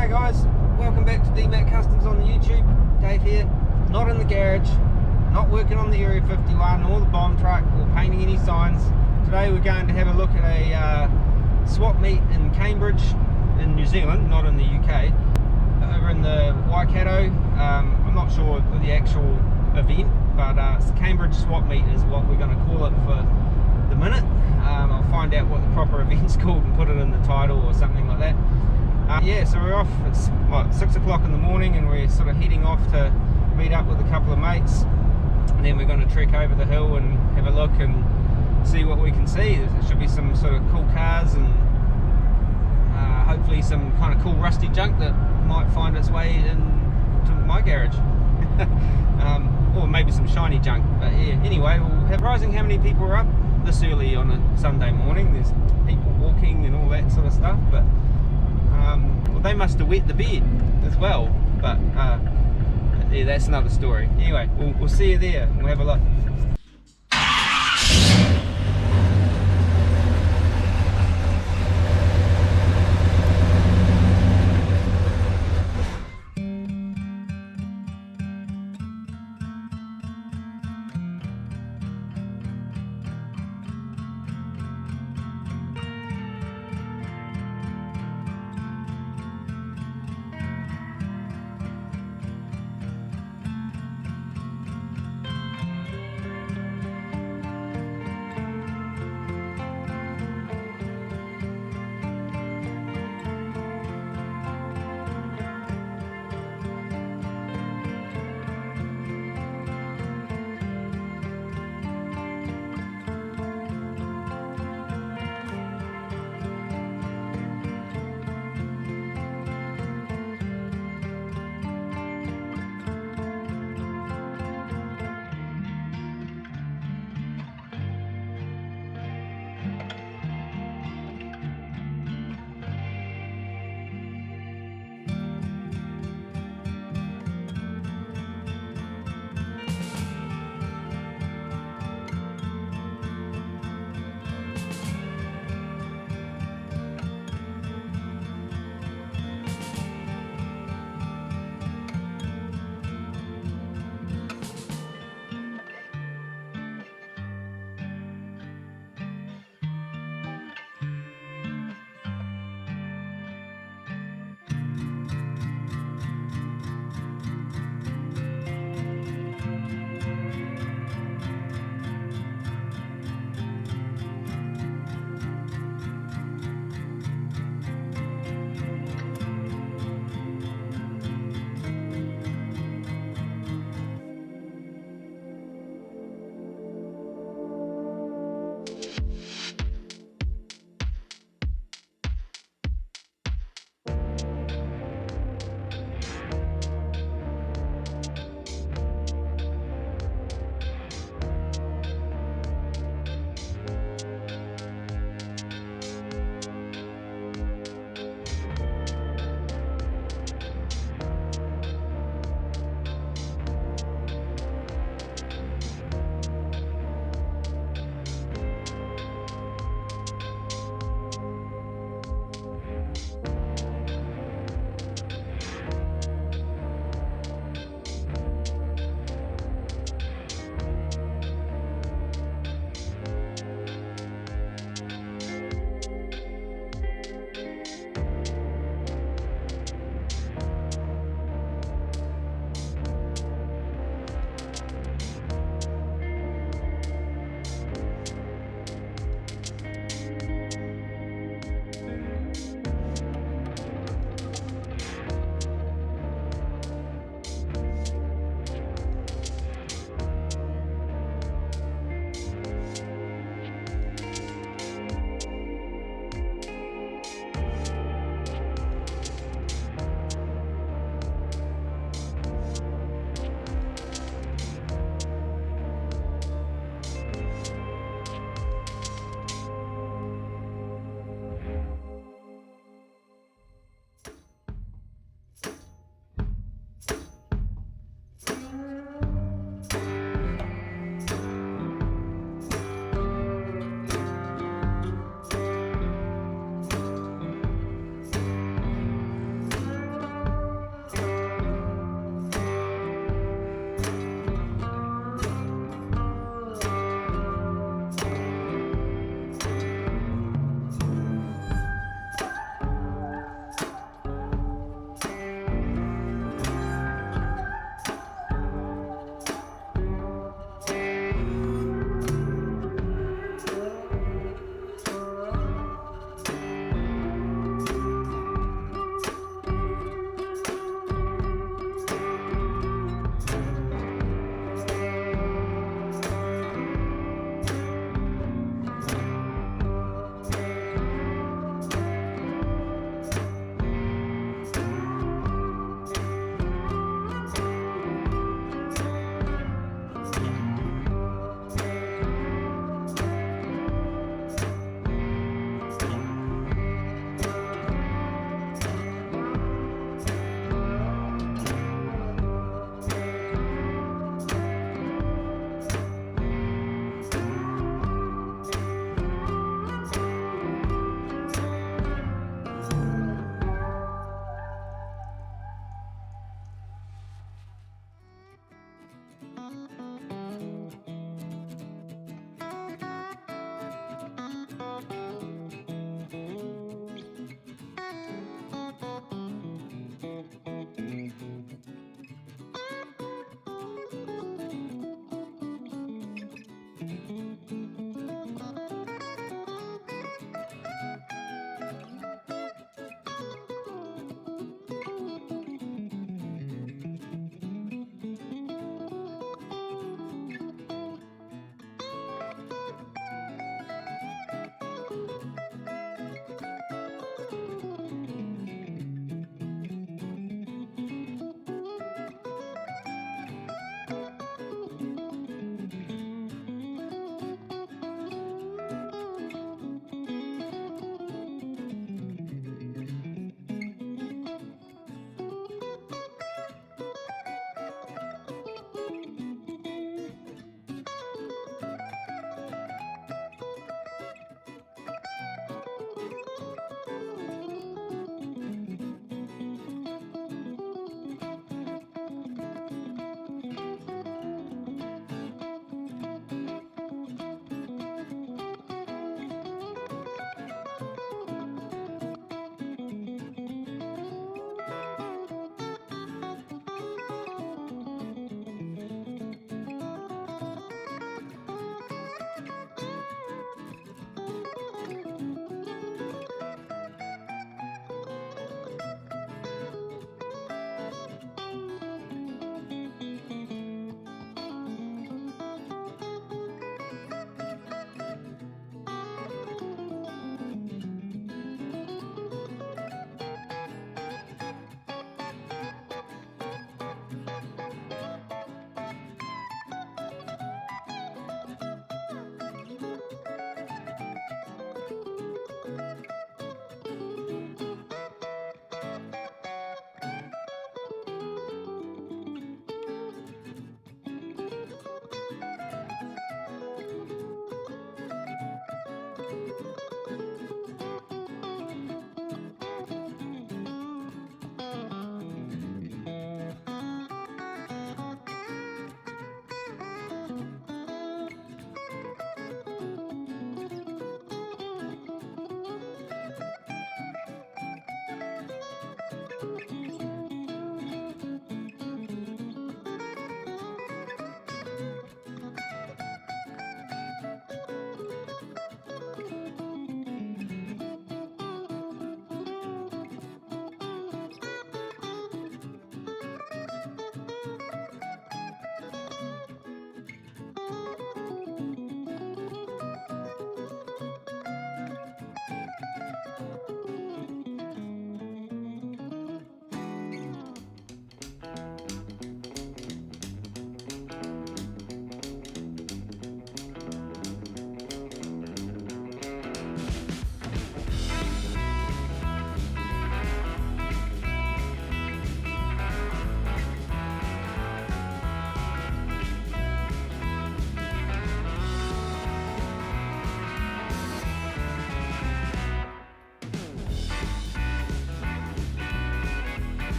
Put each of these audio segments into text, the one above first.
Hey guys, welcome back to DMAC Customs on the YouTube. Dave here, not in the garage, not working on the Area 51 or the bomb truck or painting any signs. Today we're going to have a look at a swap meet in Cambridge in New Zealand, not in the UK, over in the Waikato. I'm not sure the actual event, but Cambridge swap meet is what we're going to call it for the minute. I'll find out what the proper event's called and put it in the title or something like that. Yeah, so we're off. It's what, 6 o'clock in the morning, and we're sort of heading off to meet up with a couple of mates, and then we're going to trek over the hill and have a look and see what we can see. There should be some sort of cool cars and hopefully some kind of cool rusty junk that might find its way into my garage. Or maybe some shiny junk, but yeah, anyway, we'll have surprising how many people are up this early on a Sunday morning. There's people walking and all that sort of stuff, but well, they must have wet the bed as well, but yeah, that's another story. Anyway, we'll see you there and we'll have a look.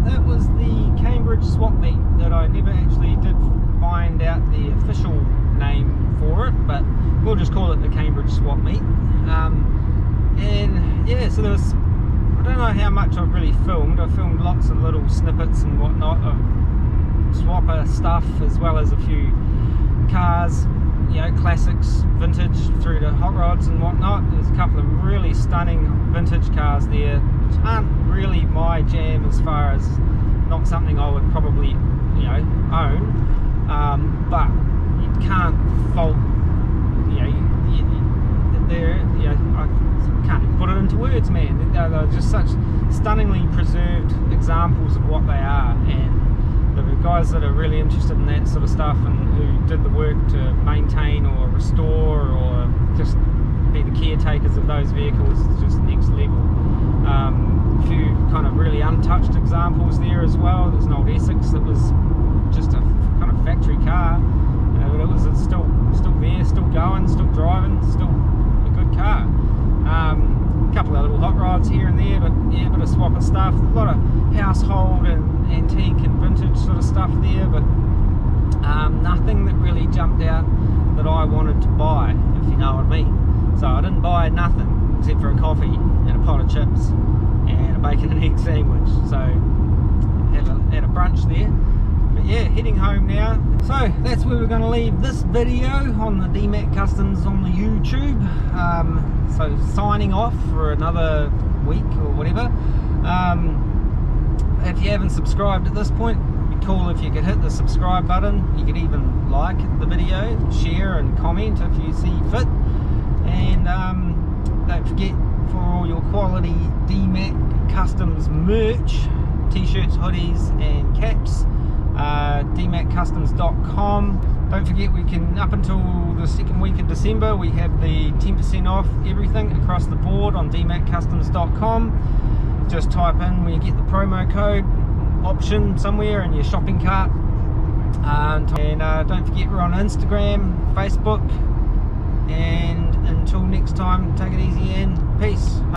that was the Cambridge swap meet that I never actually did find out the official name for it, but we'll just call it the Cambridge swap meet. And yeah, so there was, I don't know how much I've really filmed. I filmed lots of little snippets and whatnot of swapper stuff, as well as a few cars, you know, classics, vintage through to hot rods and whatnot. There's a couple of really stunning vintage cars there, which aren't really my jam as far as, not something I would probably, you know, own, but you can't fault, you know, they're, you know, I can't even put it into words, man. They're just such stunningly preserved examples of what they are, and the guys that are really interested in that sort of stuff and who did the work to maintain or restore or just be the caretakers of those vehicles is just next level. A few kind of really untouched examples there as well. There's an old Essex that was just a kind of factory car, but it was still there, still going, still driving, still a good car. A couple of little hot rods here and there, but yeah, a bit of swapper stuff, a lot of household and antique and vintage sort of stuff there, but nothing that really jumped out that I wanted to buy, if you know what I mean. So I didn't buy nothing except for a coffee and a pot of chips and a bacon and egg sandwich. So had a brunch there. But yeah, heading home now. So that's where we're going to leave this video on the DMAC Customs on the YouTube. So signing off for another week or whatever. If you haven't subscribed at this point, it'd be cool if you could hit the subscribe button. You could even like the video, share and comment if you see fit. And don't forget, for all your quality DMAC Customs merch, t-shirts, hoodies and caps, dmaccustoms.com. Don't forget, we can, up until the second week of December, we have the 10% off everything across the board on dmaccustoms.com. Just type in where you get the promo code option somewhere in your shopping cart. And don't forget, we're on Instagram, Facebook, and until next time, take it easy and peace.